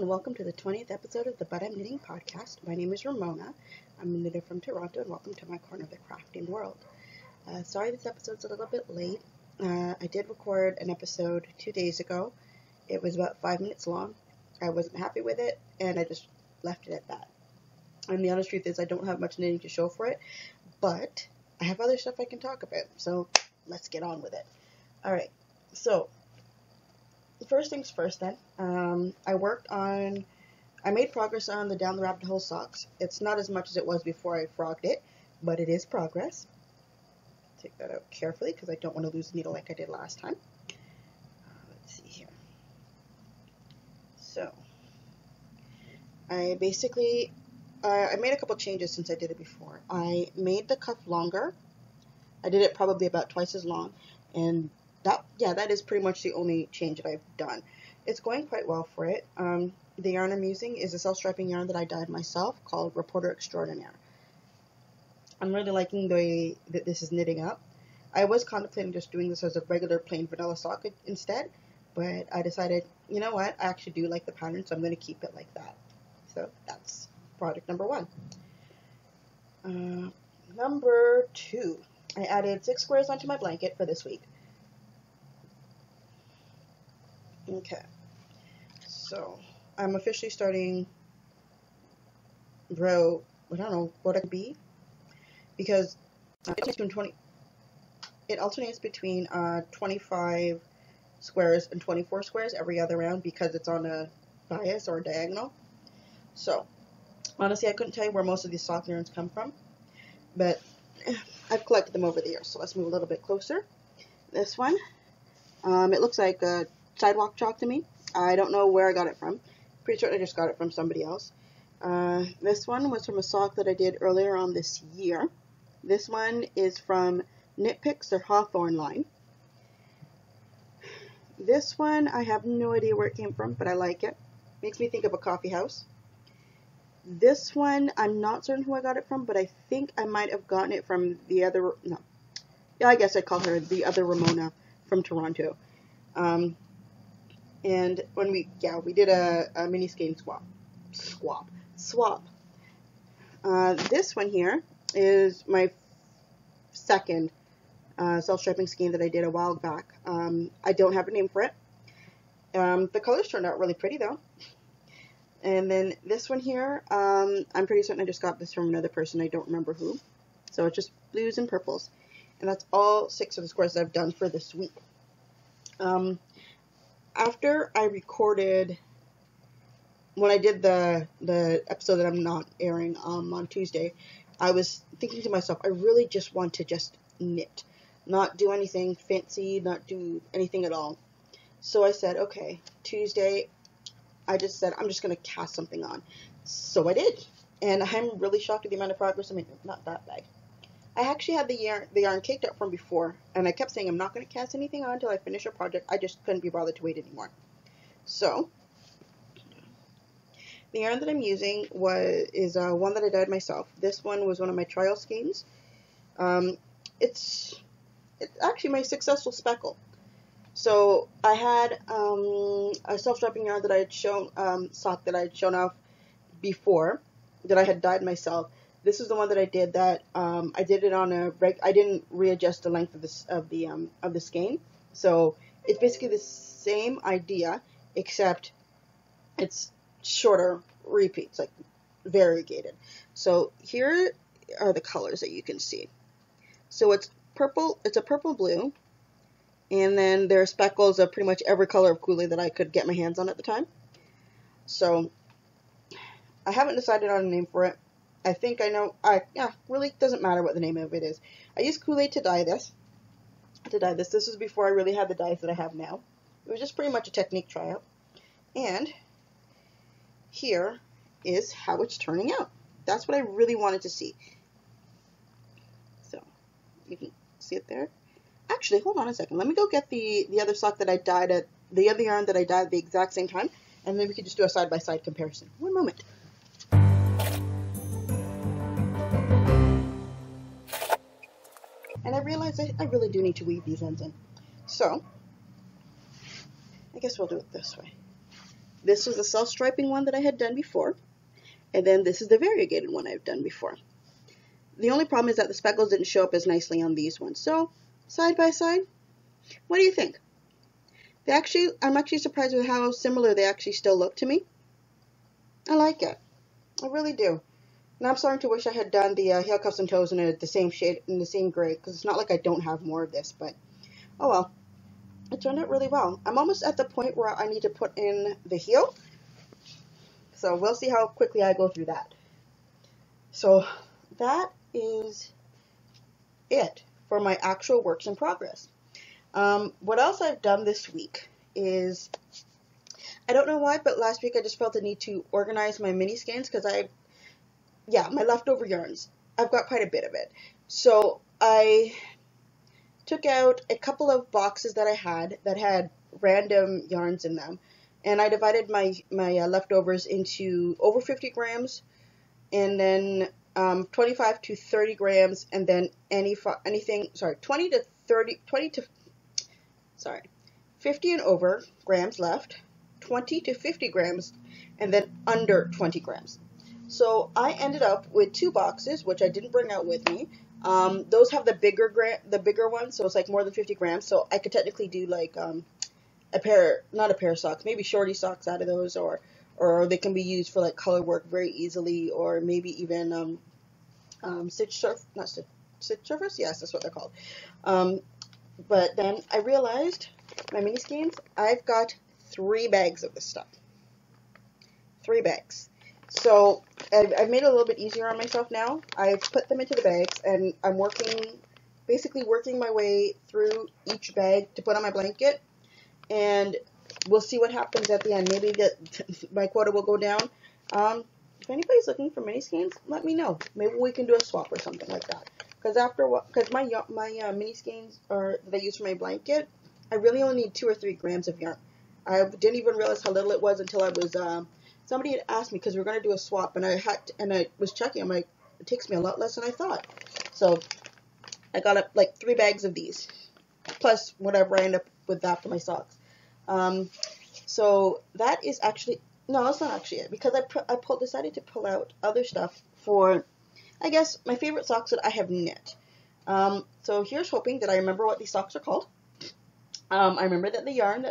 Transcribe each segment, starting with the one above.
and welcome to the 20th episode of the But I'm Knitting podcast. My name is Ramona. I'm a knitter from Toronto, and welcome to my corner of the crafting world. Sorry this episode's a little bit late. I did record an episode 2 days ago. It was about 5 minutes long. I wasn't happy with it, and I just left it at that. And the honest truth is I don't have much knitting to show for it, but I have other stuff I can talk about, so let's get on with it. Alright, so first things first then, I made progress on the Down the Rabbit Hole socks. It's not as much as it was before I frogged it, but it is progress. Take that out carefully because I don't want to lose the needle like I did last time. Let's see here. So, I basically, I made a couple changes since I did it before. I made the cuff longer. I did it probably about twice as long, and that is pretty much the only change that I've done. It's going quite well for it. The yarn I'm using is a self-striping yarn that I dyed myself called Reporter Extraordinaire. I'm really liking the way that this is knitting up. I was contemplating just doing this as a regular plain vanilla sock instead, but I decided, you know what, I actually do like the pattern, so I'm going to keep it like that. So that's project number one. Number two, I added 6 squares onto my blanket for this week. Okay, so I'm officially starting row, I don't know what it could be, because it alternates between 25 squares and 24 squares every other round because it's on a bias or a diagonal. So honestly, I couldn't tell you where most of these sock yarns come from, but I've collected them over the years. So let's move a little bit closer. This one, it looks like a sidewalk chalk to me. I don't know where I got it from. Pretty certain I just got it from somebody else. This one was from a sock that I did earlier on this year. This one is from Knit Picks, their Hawthorne line. This one, I have no idea where it came from, but I like it. Makes me think of a coffee house. This one, I'm not certain who I got it from, but I think I might have gotten it from the other, no. Yeah, I guess I'd call her the other Ramona from Toronto. And when we did a mini skein swap. This one here is my second self-striping skein that I did a while back. I don't have a name for it. The colors turned out really pretty though. And then this one here, I'm pretty certain I just got this from another person. I don't remember who. So it's just blues and purples. And that's all 6 of the squares that I've done for this week. After I recorded, when I did the episode that I'm not airing on Tuesday, I was thinking to myself, I really just want to just knit. Not do anything fancy, not do anything at all. So I said, okay, Tuesday, I just said, I'm just going to cast something on. So I did. And I'm really shocked at the amount of progress I made. Not that bad. I actually had the yarn caked up from before, and I kept saying I'm not going to cast anything on until I finish a project. I just couldn't be bothered to wait anymore. So, the yarn that I'm using is one that I dyed myself. This one was one of my trial skeins. It's actually my successful speckle. So, I had a self-striping yarn that I had shown, sock that I had shown off before, that I had dyed myself. This is the one that I did that, I did it on I didn't readjust the length of the skein. So it's basically the same idea, except it's shorter repeats, like variegated. So here are the colors that you can see. So it's purple, it's a purple blue, and then there are speckles of pretty much every color of Kool-Aid that I could get my hands on at the time. So I haven't decided on a name for it. I think I know, really doesn't matter what the name of it is. I used Kool-Aid to dye this. This was before I really had the dyes that I have now. It was just pretty much a technique tryout. And here is how it's turning out. That's what I really wanted to see. So, you can see it there. Actually, hold on a second. Let me go get the other sock that I dyed the other yarn that I dyed at the exact same time, and then we could just do a side-by-side comparison. One moment. And I realized I really do need to weave these ends in. So, I guess we'll do it this way. This was the self-striping one that I had done before, and then this is the variegated one I've done before. The only problem is that the speckles didn't show up as nicely on these ones. So, side by side, what do you think? I'm actually surprised with how similar they actually still look to me. I like it. I really do. And I'm starting to wish I had done the heel cuffs and toes in the same shade, in the same gray, because it's not like I don't have more of this, but oh well. It turned out really well. I'm almost at the point where I need to put in the heel, so we'll see how quickly I go through that. So that is it for my actual works in progress. What else I've done this week is, I don't know why, but last week I just felt the need to organize my mini skeins because my leftover yarns. I've got quite a bit of it. So I took out a couple of boxes that I had that had random yarns in them, and I divided my leftovers into over 50 grams, and then 25 to 30 grams, and then 50 and over grams left, 20 to 50 grams, and then under 20 grams. So I ended up with 2 boxes, which I didn't bring out with me. Those have the bigger ones, so it's like more than 50 grams. So I could technically do like not a pair of socks, maybe shorty socks out of those, or they can be used for like color work very easily, or maybe even stitch surface. Yes, that's what they're called. But then I realized my mini skeins. I've got 3 bags of this stuff. 3 bags. So I've made it a little bit easier on myself now. I've put them into the bags, and I'm basically working my way through each bag to put on my blanket, and we'll see what happens at the end. Maybe my quota will go down. If anybody's looking for mini skeins, let me know. Maybe we can do a swap or something like that. Because my mini skeins that I use for my blanket, I really only need 2 or 3 grams of yarn. I didn't even realize how little it was until I was somebody had asked me, because we were going to do a swap, and I was checking. I'm like, it takes me a lot less than I thought. So I got up like 3 bags of these, plus whatever I end up with that for my socks. So that is actually, no, that's not actually it, because I decided to pull out other stuff for, I guess, my favorite socks that I have knit. So here's hoping that I remember what these socks are called. I remember that the yarn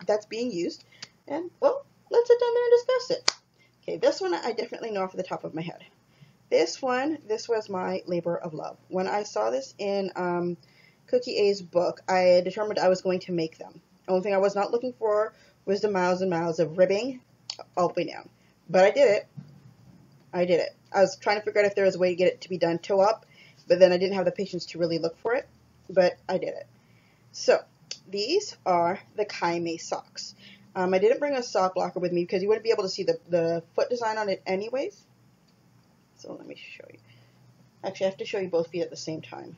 that's being used, and well, let's sit down there and discuss it. Okay, this one I definitely know off the top of my head. This was my labor of love. When I saw this in Cookie A's book, I determined I was going to make them. The only thing I was not looking for was the miles and miles of ribbing all the way down. But I did it. I was trying to figure out if there was a way to get it to be done toe up, but then I didn't have the patience to really look for it, but I did it. So, these are the Kaime socks. I didn't bring a sock blocker with me because you wouldn't be able to see the foot design on it anyways. So let me show you. Actually, I have to show you both feet at the same time,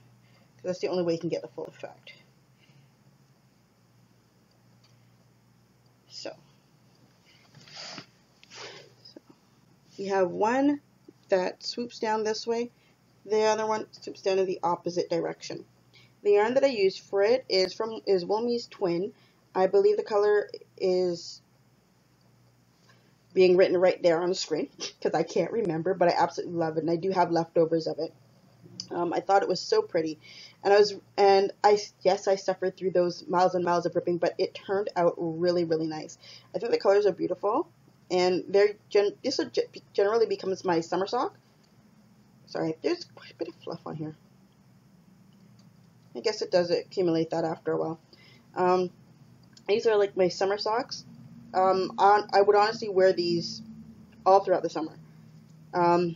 because that's the only way you can get the full effect. So you have one that swoops down this way. The other one swoops down in the opposite direction. The yarn that I used for it is Woolme's Twin. I believe the color is being written right there on the screen because I can't remember, but I absolutely love it, and I do have leftovers of it. I thought it was so pretty, and I suffered through those miles and miles of ripping, but it turned out really, really nice. I think the colors are beautiful, and this generally becomes my summer sock. Sorry, there's quite a bit of fluff on here. I guess it does accumulate that after a while. These are like my summer socks. I would honestly wear these all throughout the summer. I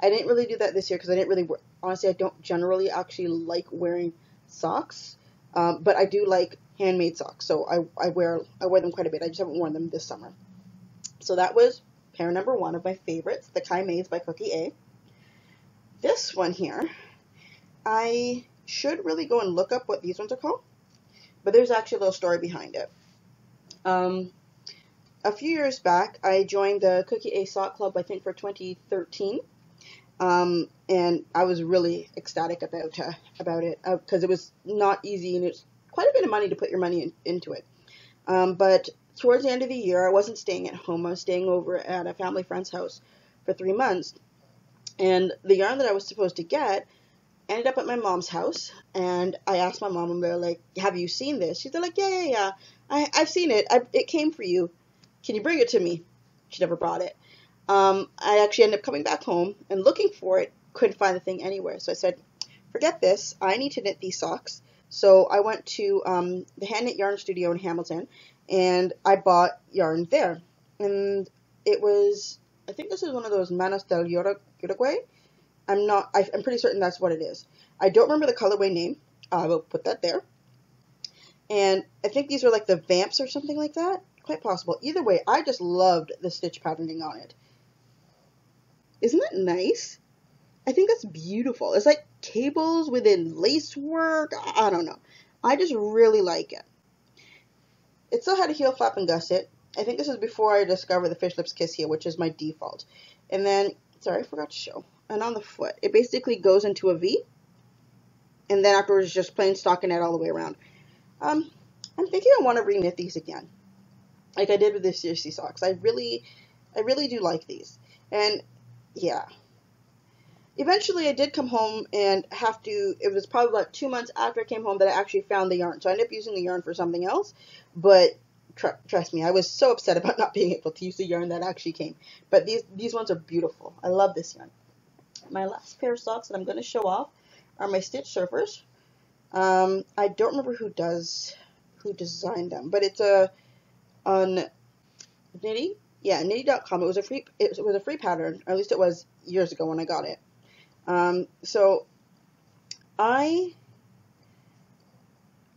didn't really do that this year because I didn't really honestly, I don't generally actually like wearing socks, but I do like handmade socks, so I wear them quite a bit. I just haven't worn them this summer. So that was pair number 1 of my favorites, the Kaime's by Cookie A. This one here, I should really go and look up what these ones are called, but there's actually a little story behind it. A few years back, I joined the Cookie A Sock Club, I think for 2013, and I was really ecstatic about it, because it was not easy, and it's quite a bit of money to put your money into it. But towards the end of the year, I wasn't staying at home. I was staying over at a family friend's house for 3 months. And the yarn that I was supposed to get ended up at my mom's house. And I asked my mom, and they're like, have you seen this? She's like, yeah. I've seen it. It came for you. Can you bring it to me? She never brought it. I actually ended up coming back home and looking for it. Couldn't find the thing anywhere. So I said, forget this. I need to knit these socks. So I went to the Hand Knit Yarn Studio in Hamilton, and I bought yarn there. And it was, I think this is one of those Manos del Uruguay. I'm pretty certain that's what it is. I don't remember the colorway name. I will put that there. And I think these are like the Vamps or something like that. Quite possible. Either way, I just loved the stitch patterning on it. Isn't that nice? I think that's beautiful. It's like cables within lace work. I don't know. I just really like it. It still had a heel flap and gusset. I think this is before I discovered the Fish Lips Kiss heel, which is my default. And then, sorry, I forgot to show. And on the foot, it basically goes into a V. And then afterwards, just plain stockinette all the way around. I'm thinking I want to reknit these again, like I did with the CRC socks. I really do like these. And yeah. Eventually, I did come home and have to, it was probably about 2 months after I came home that I actually found the yarn. So I ended up using the yarn for something else. But trust me, I was so upset about not being able to use the yarn that actually came. But these ones are beautiful. I love this yarn. My last pair of socks that I'm going to show off are my Stitch Surfers. I don't remember who designed them, but it's on Knitty. Yeah, Knitty.com. It was a free pattern, or at least it was years ago when I got it. So I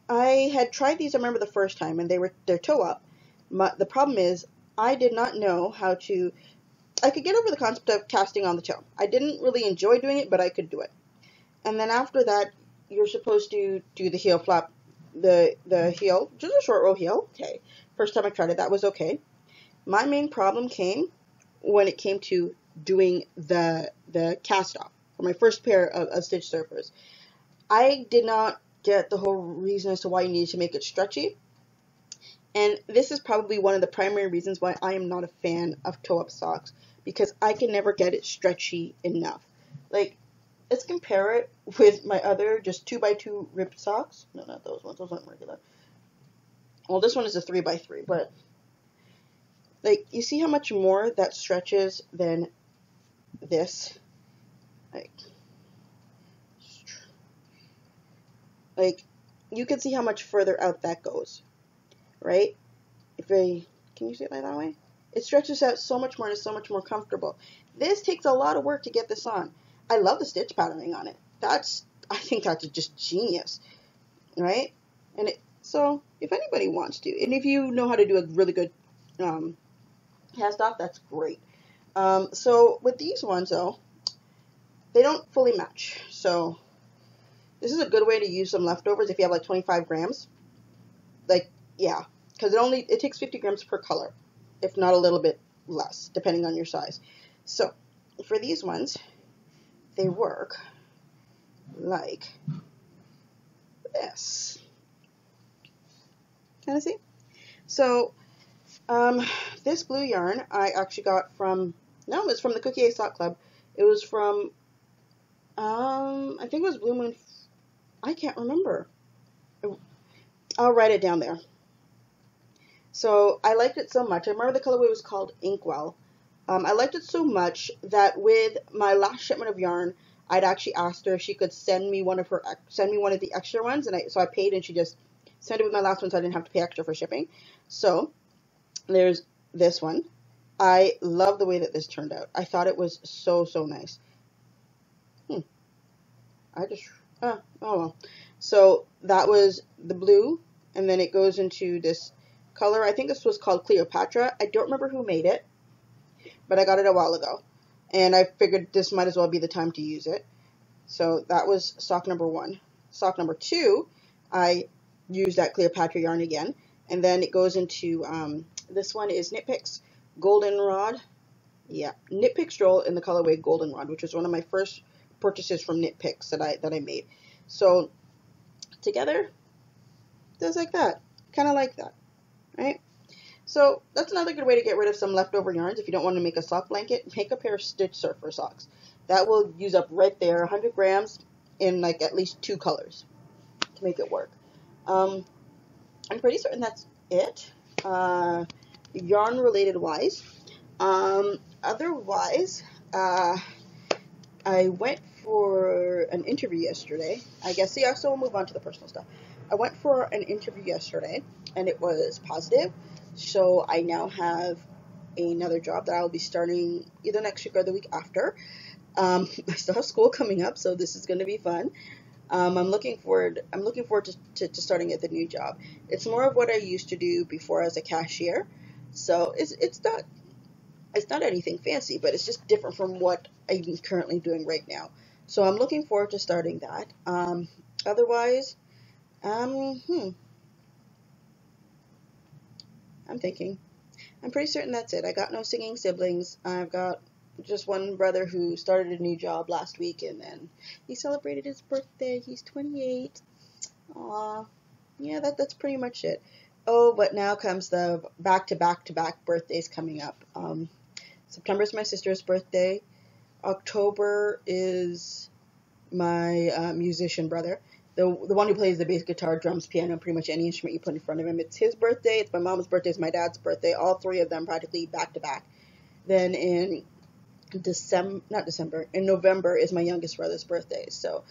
had tried these, I remember the first time, and they're toe up. The problem is I did not know how to, I could get over the concept of casting on the toe. I didn't really enjoy doing it, but I could do it. And then after that, you're supposed to do the heel flap, the heel, just a short row heel. Okay. First time I tried it, that was okay. My main problem came when it came to doing the cast off for my first pair of Stitch Surfers. I did not get the whole reason as to why you needed to make it stretchy. And this is probably one of the primary reasons why I am not a fan of toe-up socks, because I can never get it stretchy enough. Like, let's compare it with my other just 2x2 ribbed socks. No, not those ones. Those aren't regular. Well, this one is a 3x3, but like, you see how much more that stretches than this? Like, you can see how much further out that goes, right? Can you see it like that way? It stretches out so much more and is so much more comfortable. This takes a lot of work to get this on. I love the stitch patterning on it. I think that's just genius, right? And so if anybody wants to, and if you know how to do a really good cast off, that's great. So with these ones though, they don't fully match. So this is a good way to use some leftovers if you have like 25 grams. Like, yeah, because it takes 50 grams per color, if not a little bit less, depending on your size. So for these ones, they work like this. Kind of see? So this blue yarn I actually got from, no, it was from the Cookie A Sock Club. It was from, I think it was Blue Moon, I can't remember. I'll write it down there. So I liked it so much. I remember the colorway was called Inkwell. I liked it so much that with my last shipment of yarn, I'd actually asked her if she could send me one of the extra ones, and so I paid, and she just sent it with my last one, so I didn't have to pay extra for shipping. So there's this one. I love the way that this turned out. I thought it was so nice. Oh well. So that was the blue, and then it goes into this color. I think this was called Cleopatra. I don't remember who made it, but I got it a while ago, and I figured this might as well be the time to use it. So that was sock number 1. Sock number 2, I used that Cleopatra yarn again, and then it goes into, this one is Knit Picks Goldenrod. Yeah, Knit Picks Roll in the colorway Goldenrod, which was one of my first purchases from Knit Picks that I made. So together, just like that, kind of like that, right? So that's another good way to get rid of some leftover yarns. If you don't want to make a sock blanket, make a pair of stitch surfer socks. That will use up right there 100 grams in like at least 2 colors to make it work. I'm pretty certain that's it. Yarn related wise. Otherwise, I went for an interview yesterday. I guess, so we'll move on to the personal stuff. I went for an interview yesterday, and it was positive. So I now have another job that I'll be starting either next week or the week after. I still have school coming up, so this is going to be fun. I'm looking forward to starting at the new job. It's more of what I used to do before as a cashier. So it's not anything fancy, but it's just different from what I'm currently doing right now. So I'm looking forward to starting that. Otherwise, I'm thinking. I'm pretty certain that's it. I got no singing siblings. I've got just one brother who started a new job last week, and then he celebrated his birthday. He's 28. Aw. Yeah, that's pretty much it. Oh, but now comes the back-to-back-to-back birthdays coming up. September is my sister's birthday. October is my musician brother. The one who plays the bass guitar, drums, piano, pretty much any instrument you put in front of him. It's his birthday, it's my mom's birthday, it's my dad's birthday, all three of them practically back to back. Then in in November is my youngest brother's birthday. So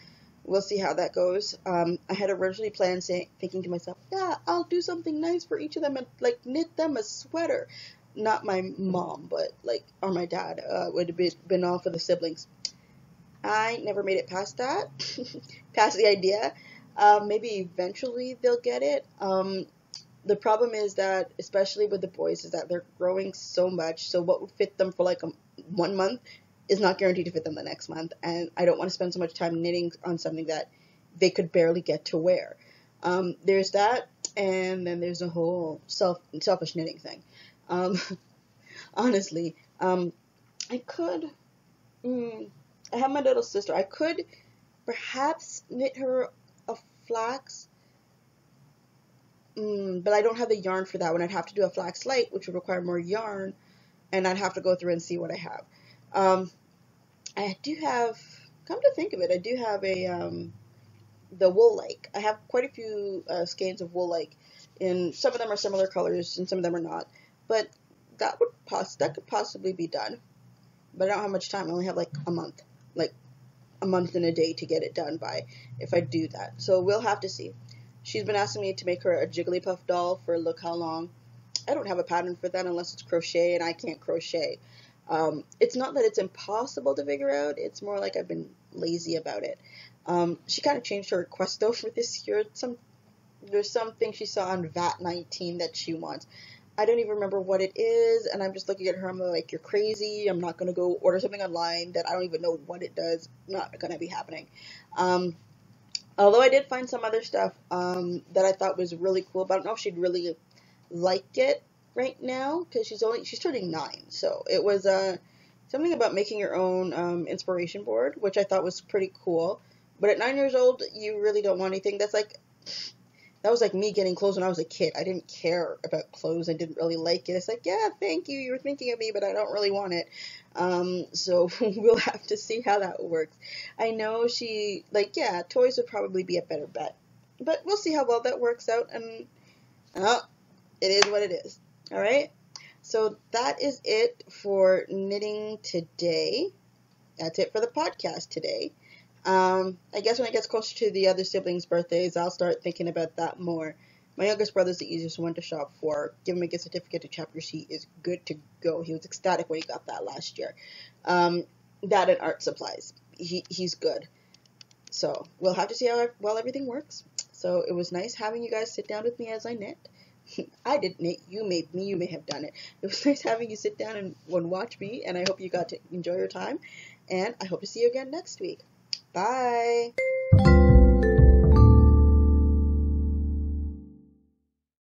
we'll see how that goes. I had originally planned thinking to myself, yeah, I'll do something nice for each of them and like knit them a sweater. Not my mom, but or my dad would have been all for the siblings. I never made it past that, past the idea. Maybe eventually they'll get it. The problem is that, especially with the boys, is that they're growing so much. So what would fit them for like 1 month is not guaranteed to fit them the next month. And I don't want to spend so much time knitting on something that they could barely get to wear. There's that, and then there's a whole selfish knitting thing. Honestly, I could. I have my little sister. I could perhaps knit her a flax, but I don't have the yarn for that one. I'd have to do a flax light, which would require more yarn, and I'd have to go through and see what I have. I do have, come to think of it, I do have the wool like. I have quite a few skeins of wool like, and some of them are similar colors, and some of them are not. But that could possibly be done. But I don't have much time. I only have like a month and a day to get it done by if I do that. So we'll have to see. She's been asking me to make her a Jigglypuff doll for look how long. I don't have a pattern for that unless it's crochet, and I can't crochet. It's not that it's impossible to figure out. It's more like I've been lazy about it. She kind of changed her request though for this year. There's something she saw on VAT19 that she wants. I don't even remember what it is, and I'm just looking at her, I'm like, you're crazy, I'm not going to go order something online that I don't even know what it does. Not going to be happening. Although I did find some other stuff that I thought was really cool, but I don't know if she'd really like it right now, because she's turning 9, so it was something about making your own inspiration board, which I thought was pretty cool. But at 9 years old, you really don't want anything. That was like me getting clothes when I was a kid. I didn't care about clothes. I didn't really like it. It's like, yeah, thank you. You were thinking of me, but I don't really want it. So we'll have to see how that works. I know toys would probably be a better bet. But we'll see how well that works out. And it is what it is. All right? So that is it for knitting today. That's it for the podcast today. I guess when it gets closer to the other siblings' birthdays, I'll start thinking about that more. My youngest brother's the easiest one to shop for. Give him a gift certificate to Chapters. He is good to go. He was ecstatic when he got that last year. That and art supplies. He's good. So we'll have to see how well everything works. So it was nice having you guys sit down with me as I knit. I didn't knit. You made me. You may have done it. It was nice having you sit down and watch me, and I hope you got to enjoy your time. And I hope to see you again next week. Bye.